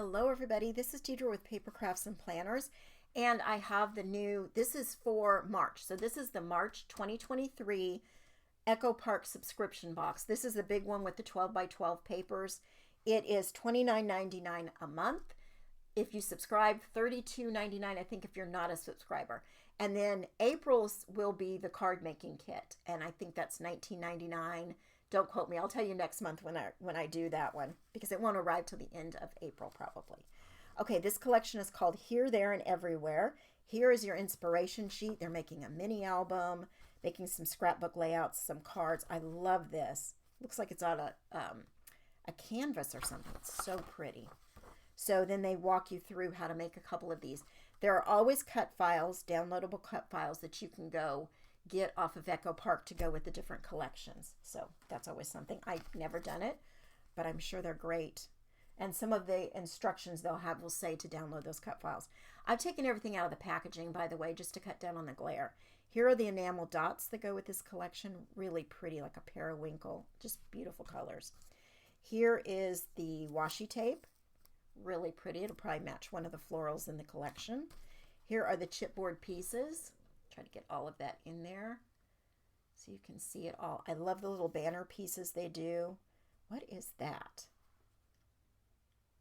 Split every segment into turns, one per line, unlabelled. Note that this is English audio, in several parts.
Hello everybody, this is Deidre with Paper Crafts and Planners, and I have the new, this is for March, so this is the March 2023 Echo Park subscription box. This is the big one with the 12 by 12 papers. It is $29.99 a month. If you subscribe, $32.99 I think if you're not a subscriber. And then April's will be the card making kit, and I think that's $19.99. Don't quote me. I'll tell you next month when I do that one, because it won't arrive till the end of April probably. Okay, this collection is called Here, There, and Everywhere. Here is your inspiration sheet. They're making a mini album, making some scrapbook layouts, some cards. I love this. Looks like it's on a canvas or something. It's so pretty. So then they walk you through how to make a couple of these. There are always cut files, downloadable cut files that you can go get off of Echo Park to go with the different collections. So that's always something. I've never done it, but I'm sure they're great. And some of the instructions they'll have will say to download those cut files. I've taken everything out of the packaging, by the way, just to cut down on the glare. Here are the enamel dots that go with this collection. Really pretty, like a periwinkle. Just beautiful colors. Here is the washi tape. Really pretty. It'll probably match one of the florals in the collection. Here are the chipboard pieces. Try to get all of that in there so you can see it all. I love the little banner pieces they do. What is that?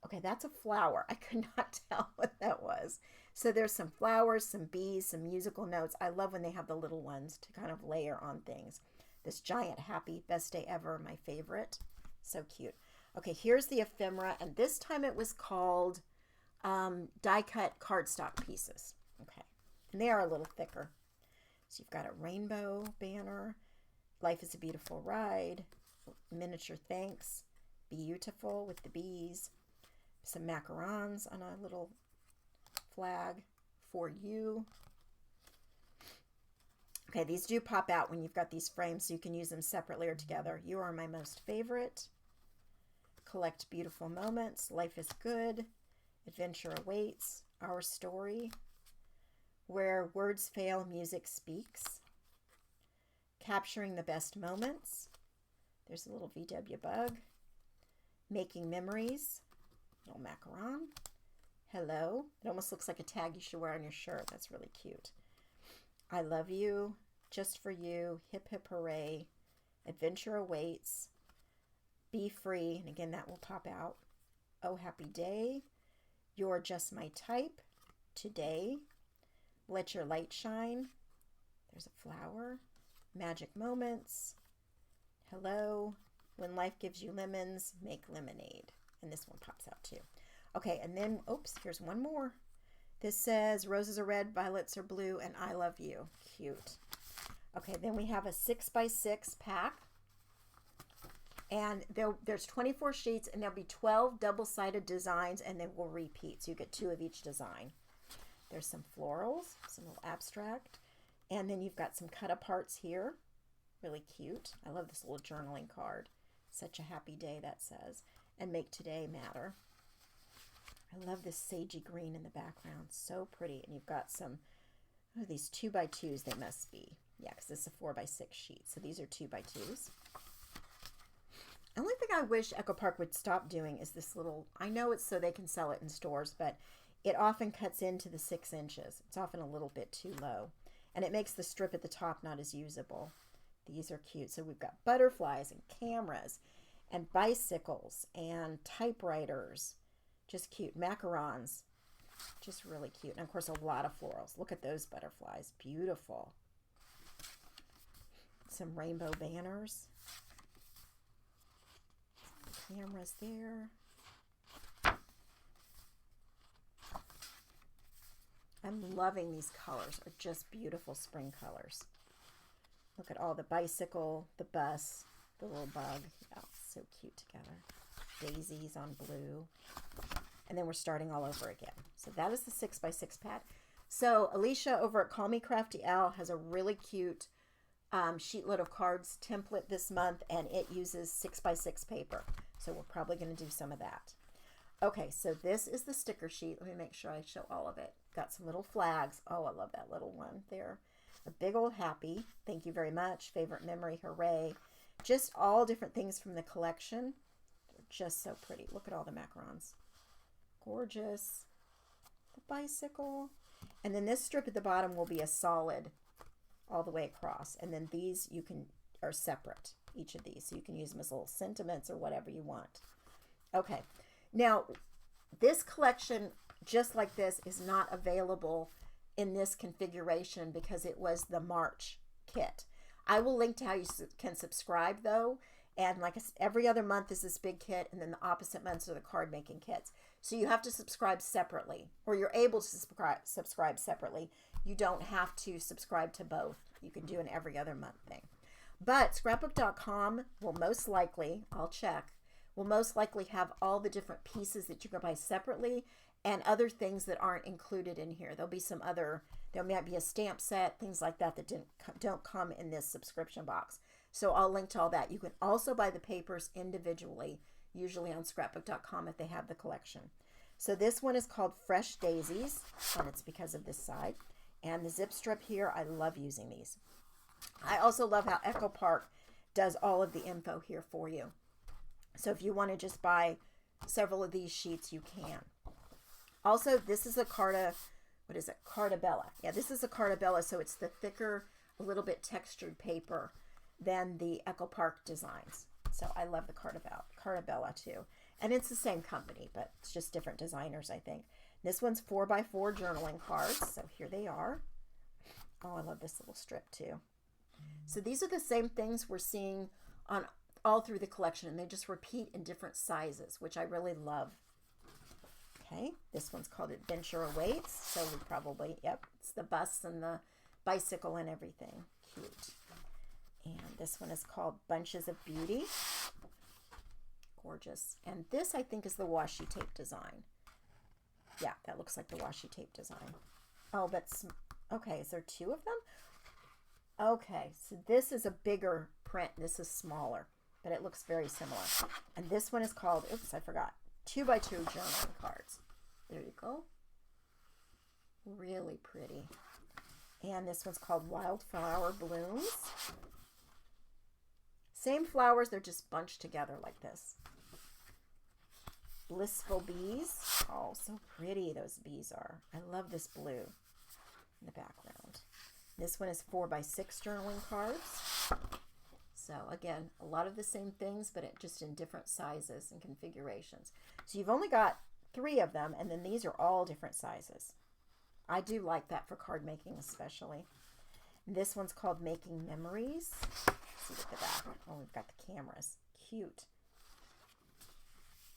Okay, that's a flower. I could not tell what that was. So there's some flowers, some bees, some musical notes. I love when they have the little ones to kind of layer on things. This giant happy, best day ever, my favorite. So cute. Okay, here's the ephemera, and this time it was called die cut cardstock pieces. Okay, and they are a little thicker. So you've got a rainbow banner, Life is a Beautiful Ride, miniature thanks, beautiful with the bees, some macarons on a little flag for you. Okay, these do pop out when you've got these frames, so you can use them separately or together. You are my most favorite. Collect beautiful moments. Life is good. Adventure awaits. Our story. Where words fail, music speaks. Capturing the best moments. There's a little VW bug. Making memories. Little macaron. Hello. It almost looks like a tag you should wear on your shirt. That's really cute. I love you. Just for you. Hip hip hooray. Adventure awaits. Be free. And again, that will pop out. Oh, happy day. You're just my type. Today. Let your light shine. There's a flower. Magic moments. Hello. When life gives you lemons, make lemonade. And this one pops out too. Okay, and then, oops, here's one more. This says roses are red, violets are blue, and I love you. Cute. Okay, then we have a 6x6 pack. And there's 24 sheets, and there'll be 12 double-sided designs, and they will repeat. So you get 2 of each design. There's some florals, some little abstract. And then you've got some cut-aparts here. Really cute. I love this little journaling card. Such a happy day, that says. And make today matter. I love this sagey green in the background. So pretty. And you've got some, oh, these 2x2s they must be. Yeah, because this is a 4x6 sheet. So these are 2x2s. The only thing I wish Echo Park would stop doing is this little, I know it's so they can sell it in stores, but it often cuts into the 6 inches. It's often a little bit too low. And it makes the strip at the top not as usable. These are cute. So we've got butterflies and cameras and bicycles and typewriters. Just cute. Macarons. Just really cute. And of course a lot of florals. Look at those butterflies. Beautiful. Some rainbow banners. Cameras there. I'm loving these colors. Are just beautiful spring colors. Look at all the bicycle, the bus, the little bug. Oh, so cute together. Daisies on blue. And then we're starting all over again. So that is the 6x6 pad. So Alicia over at Call Me Crafty Owl has a really cute sheetload of cards template this month, and it uses 6x6 paper. So we're probably going to do some of that. Okay, so this is the sticker sheet. Let me make sure I show all of it. Got some little flags. Oh, I love that little one there. A big old happy. Thank you very much. Favorite memory. Hooray. Just all different things from the collection. They're just so pretty. Look at all the macarons. Gorgeous. The bicycle. And then this strip at the bottom will be a solid all the way across. And then these are separate, each of these. So you can use them as little sentiments or whatever you want. Okay. Now, this collection, just like this, is not available in this configuration because it was the March kit. I will link to how you can subscribe though. And like I said, every other month is this big kit, and then the opposite months are the card making kits. So you have to subscribe separately, or you're able to subscribe separately. You don't have to subscribe to both. You can do an every other month thing. But scrapbook.com will most likely, I'll check, will most likely have all the different pieces that you can buy separately and other things that aren't included in here. There'll be some other, there might be a stamp set, things like that that don't come in this subscription box. So I'll link to all that. You can also buy the papers individually, usually on scrapbook.com if they have the collection. So this one is called Fresh Daisies, and it's because of this side. And the zip strip here, I love using these. I also love how Echo Park does all of the info here for you. So if you want to just buy several of these sheets, you can. Also, this is a Cartabella. Yeah, this is a Cartabella, so it's the thicker, a little bit textured paper than the Echo Park designs. So I love the Cartabella too. And it's the same company, but it's just different designers, I think. This one's 4x4 journaling cards. So here they are. Oh, I love this little strip too. So these are the same things we're seeing on all through the collection, and they just repeat in different sizes, which I really love. Okay, this one's called Adventure Awaits. So we probably, yep, it's the bus and the bicycle and everything. Cute. And this one is called Bunches of Beauty. Gorgeous. And this, I think, is the washi tape design. Yeah, that looks like the washi tape design. Oh, that's, okay, is there two of them? Okay, so this is a bigger print. This is smaller, but it looks very similar. And this one is called, oops, I forgot, 2x2 journaling cards. There you go. Really pretty. And this one's called Wildflower Blooms. Same flowers, they're just bunched together like this. Blissful Bees. Oh, so pretty those bees are. I love this blue in the background. This one is 4x6 journaling cards. So again, a lot of the same things, but just in different sizes and configurations. So you've only got 3 of them, and then these are all different sizes. I do like that for card making especially. And this one's called Making Memories. Let's see at the back. Oh, we've got the cameras. Cute.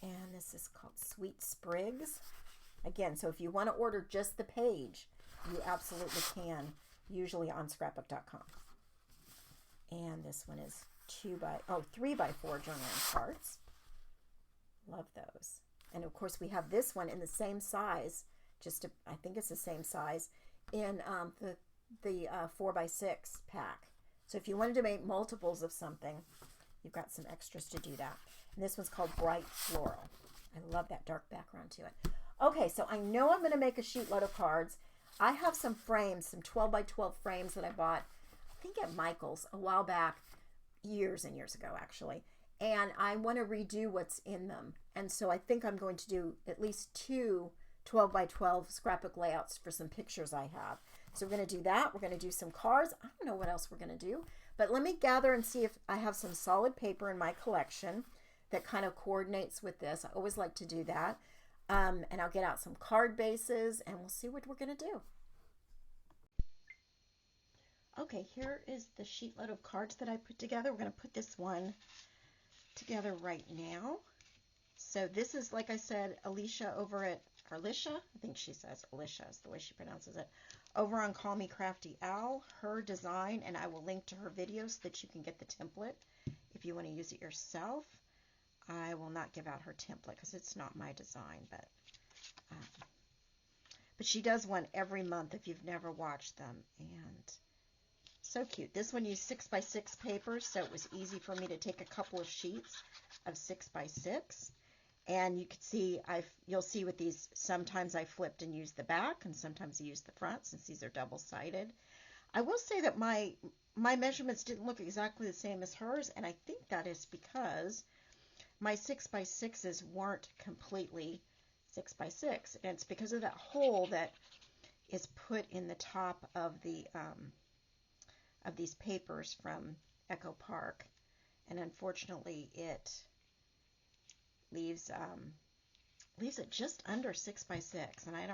And this is called Sweet Sprigs. Again, so if you want to order just the page, you absolutely can, usually on scrapbook.com. And this one is 3x4 journaling cards. Love those. And of course we have this one in the same size, I think it's the same size, in the 4x6 pack. So if you wanted to make multiples of something, you've got some extras to do that. And this one's called Bright Floral. I love that dark background to it. Okay, so I know I'm going to make a sheet load of cards. I have some frames, some 12x12 frames that I bought, I think at Michael's a while back, years and years ago actually. And I want to redo what's in them. And so I think I'm going to do at least 2 12x12 scrapbook layouts for some pictures I have. So we're going to do that. We're going to do some cards. I don't know what else we're going to do. But let me gather and see if I have some solid paper in my collection that kind of coordinates with this. I always like to do that. And I'll get out some card bases and we'll see what we're going to do. Okay, here is the sheet load of cards that I put together. We're going to put this one together right now. So this is, like I said, Alicia over at, Alicia? I think she says Alicia is the way she pronounces it. Over on Call Me Crafty Owl, her design, and I will link to her video so that you can get the template if you want to use it yourself. I will not give out her template because it's not my design, but she does one every month if you've never watched them, and so cute. This one used 6x6 paper, so it was easy for me to take a couple of sheets of 6x6. And you can see, you'll see with these, sometimes I flipped and used the back, and sometimes I used the front, since these are double-sided. I will say that my measurements didn't look exactly the same as hers, and I think that is because my 6x6s weren't completely 6x6. And it's because of that hole that is put in the top of the of these papers from Echo Park. And unfortunately, it leaves it just under 6x6, and I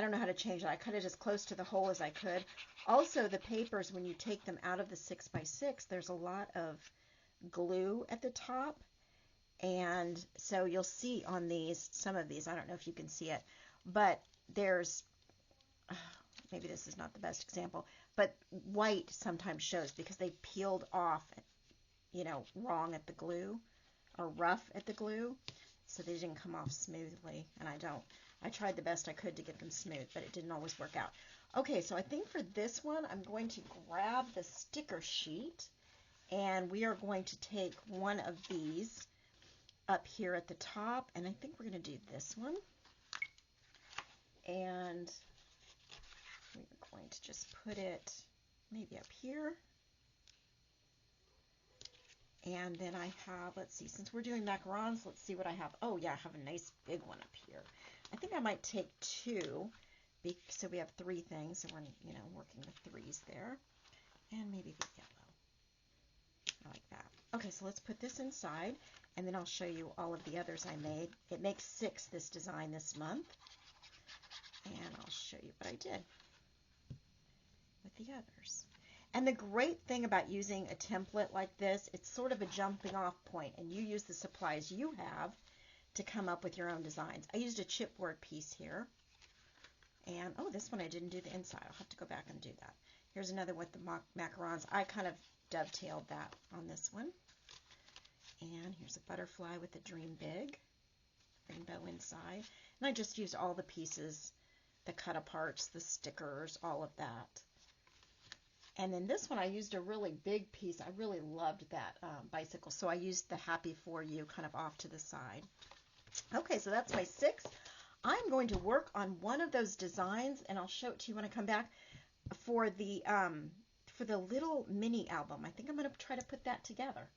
don't know how to change that. I cut it as close to the hole as I could. Also, the papers, when you take them out of the 6x6, there's a lot of glue at the top, and so you'll see on these, some of these, I don't know if you can see it, but there's, maybe this is not the best example, but white sometimes shows because they peeled off, you know, wrong at the glue, or rough at the glue, so they didn't come off smoothly, and I tried the best I could to get them smooth, but it didn't always work out. Okay, so I think for this one, I'm going to grab the sticker sheet, and we are going to take one of these up here at the top, and I think we're going to do this one, and we're going to just put it maybe up here. And then I have, let's see, since we're doing macarons, let's see what I have. Oh yeah, I have a nice big one up here. I think I might take two, so we have three things, so we're, you know, working the threes there. And maybe the yellow. I like that. Okay, so let's put this inside, and then I'll show you all of the others I made. It makes 6, this design, this month. And I'll show you what I did with the others. And the great thing about using a template like this, it's sort of a jumping off point, and you use the supplies you have to come up with your own designs. I used a chipboard piece here, and oh, this one I didn't do the inside. I'll have to go back and do that. Here's another with the macarons. I kind of dovetailed that on this one. And here's a butterfly with a dream big, rainbow inside. And I just used all the pieces, the cut aparts, the stickers, all of that. And then this one, I used a really big piece. I really loved that bicycle, so I used the Happy For You kind of off to the side. Okay, so that's my 6. I'm going to work on one of those designs, and I'll show it to you when I come back for the little mini album. I think I'm going to try to put that together.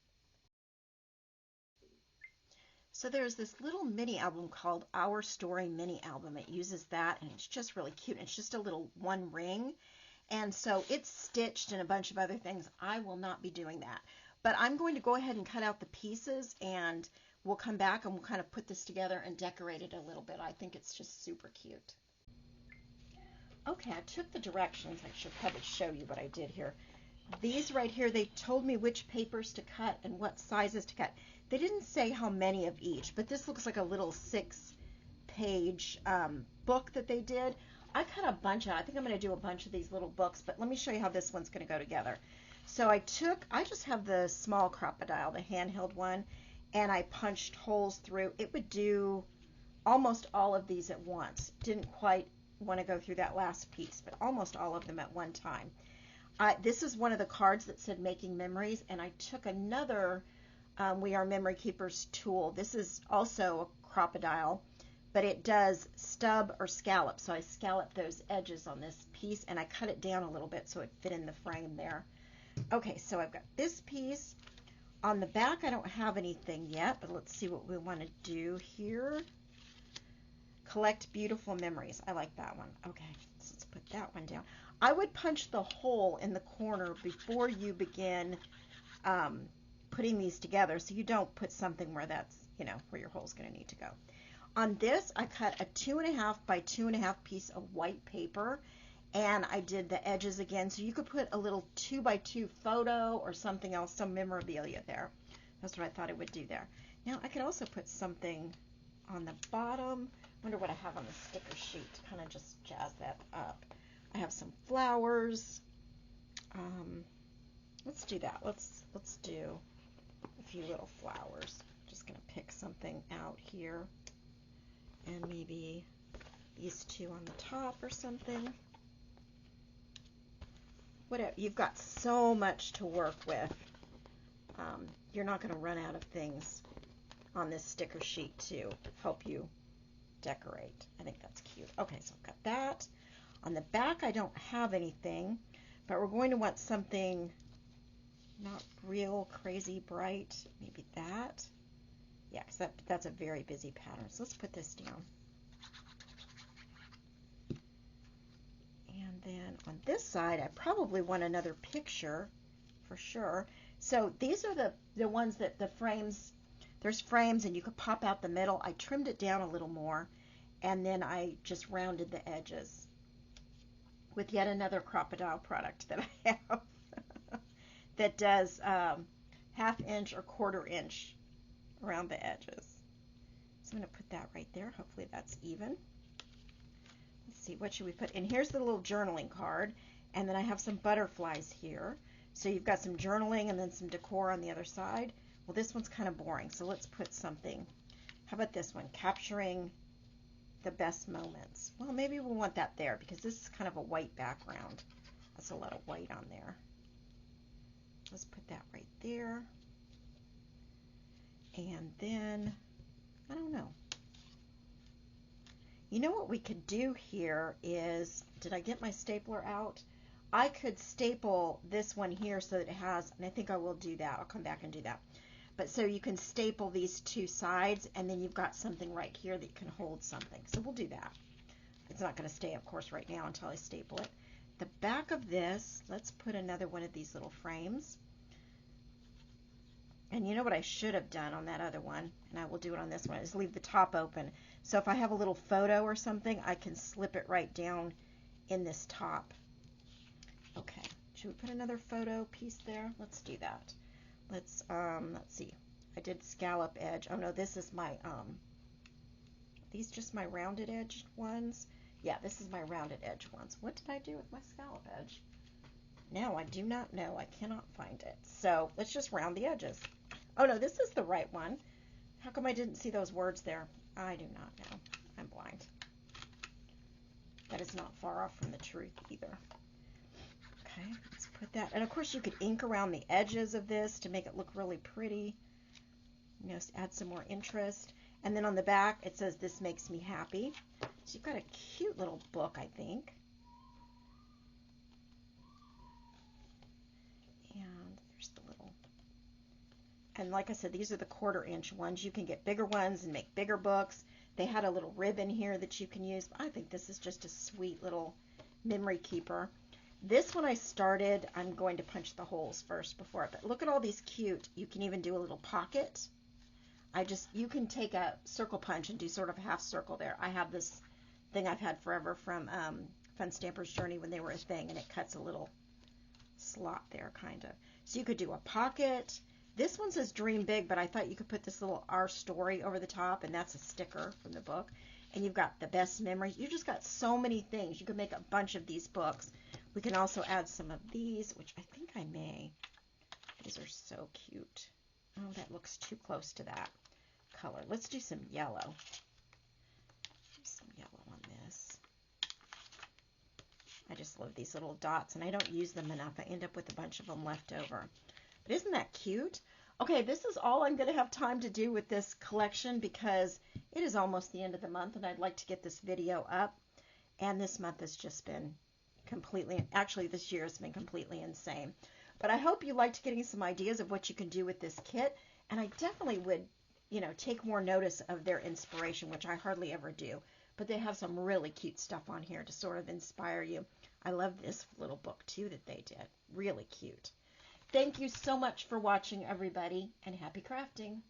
So there's this little mini album called Our Story Mini Album. It uses that, and it's just really cute. It's just a little one ring. And so it's stitched and a bunch of other things. I will not be doing that. But I'm going to go ahead and cut out the pieces, and we'll come back and we'll kind of put this together and decorate it a little bit. I think it's just super cute. Okay, I took the directions. I should probably show you what I did here. These right here, they told me which papers to cut and what sizes to cut. They didn't say how many of each, but this looks like a little 6-page book that they did. I cut a bunch out. I think I'm going to do a bunch of these little books, but let me show you how this one's going to go together. So I just have the small crocodile, the handheld one, and I punched holes through. It would do almost all of these at once. Didn't quite want to go through that last piece, but almost all of them at one time. This is one of the cards that said Making Memories, and I took another We Are Memory Keepers tool. This is also a crocodile, but it does stub or scallop. So I scalloped those edges on this piece, and I cut it down a little bit so it fit in the frame there. Okay, so I've got this piece. On the back, I don't have anything yet, but let's see what we want to do here. Collect beautiful memories. I like that one. Okay, so let's put that one down. I would punch the hole in the corner before you begin putting these together, so you don't put something where that's, you know, where your hole's going to need to go. On this, I cut a 2.5 by 2.5 piece of white paper, and I did the edges again, so you could put a little 2x2 photo or something else, some memorabilia there. That's what I thought I would do there. Now, I could also put something on the bottom. I wonder what I have on the sticker sheet to kind of just jazz that up. I have some flowers. Let's do that. Let's do a few little flowers. Just going to pick something out here. And maybe these two on the top or something. Whatever. You've got so much to work with. You're not going to run out of things on this sticker sheet to help you decorate. I think that's cute. Okay, so I've got that. On the back, I don't have anything, but we're going to want something not real crazy bright. Maybe that. Yeah, because that's a very busy pattern. So let's put this down. And then on this side, I probably want another picture for sure. So these are the ones that the frames, there's frames and you could pop out the middle. I trimmed it down a little more and then I just rounded the edges with yet another crocodile product that I have that does 1/2 inch or 1/4 inch around the edges. So I'm going to put that right there. Hopefully that's even. Let's see, what should we put? And here's the little journaling card. And then I have some butterflies here. So you've got some journaling and then some decor on the other side. Well, this one's kind of boring, so let's put something. How about this one? Capturing the best moments. Well, maybe we'll want that there because this is kind of a white background. That's a lot of white on there. Let's put that right there. And then, I don't know. You know what we could do here is, did I get my stapler out? I could staple this one here so that it has, and I think I will do that. I'll come back and do that. But so you can staple these two sides and then you've got something right here that can hold something. So we'll do that. It's not going to stay, of course, right now until I staple it. The back of this, let's put another one of these little frames. And you know what I should have done on that other one, and I will do it on this one, is leave the top open. So if I have a little photo or something, I can slip it right down in this top. Okay, should we put another photo piece there? Let's do that. Let's see. I did scallop edge. Oh no, this is my these just my rounded edge ones. Yeah, this is my rounded edge ones. What did I do with my scallop edge? Now I do not know. I cannot find it. So let's just round the edges. Oh no, this is the right one. How come I didn't see those words there? I do not know. I'm blind. That is not far off from the truth either. Okay, let's put that. And of course you could ink around the edges of this to make it look really pretty. You know, add some more interest. And then on the back it says, "This makes me happy." So you've got a cute little book, I think. And there's the little, and like I said, these are the 1/4 inch ones. You can get bigger ones and make bigger books. They had a little ribbon here that you can use. I think this is just a sweet little memory keeper. This one I started, I'm going to punch the holes first before, but look at all these cute. You can even do a little pocket. You can take a circle punch and do sort of a half circle there. I have this thing I've had forever from Fun Stamper's Journey when they were a thing, and it cuts a little slot there, kind of. So you could do a pocket. This one says Dream Big, but I thought you could put this little Our Story over the top, and that's a sticker from the book. And you've got the best memories. You just got so many things. You could make a bunch of these books. We can also add some of these, which I think I may. These are so cute. Oh, that looks too close to that color. Let's do some yellow. Some yellow on this. I just love these little dots, and I don't use them enough. I end up with a bunch of them left over. But isn't that cute? Okay, this is all I'm going to have time to do with this collection because it is almost the end of the month, and I'd like to get this video up. And this month has just been completely, actually this year has been completely insane. But I hope you liked getting some ideas of what you can do with this kit, and I definitely would, you know, take more notice of their inspiration, which I hardly ever do. But they have some really cute stuff on here to sort of inspire you. I love this little book too that they did. Really cute. Thank you so much for watching, everybody, and happy crafting.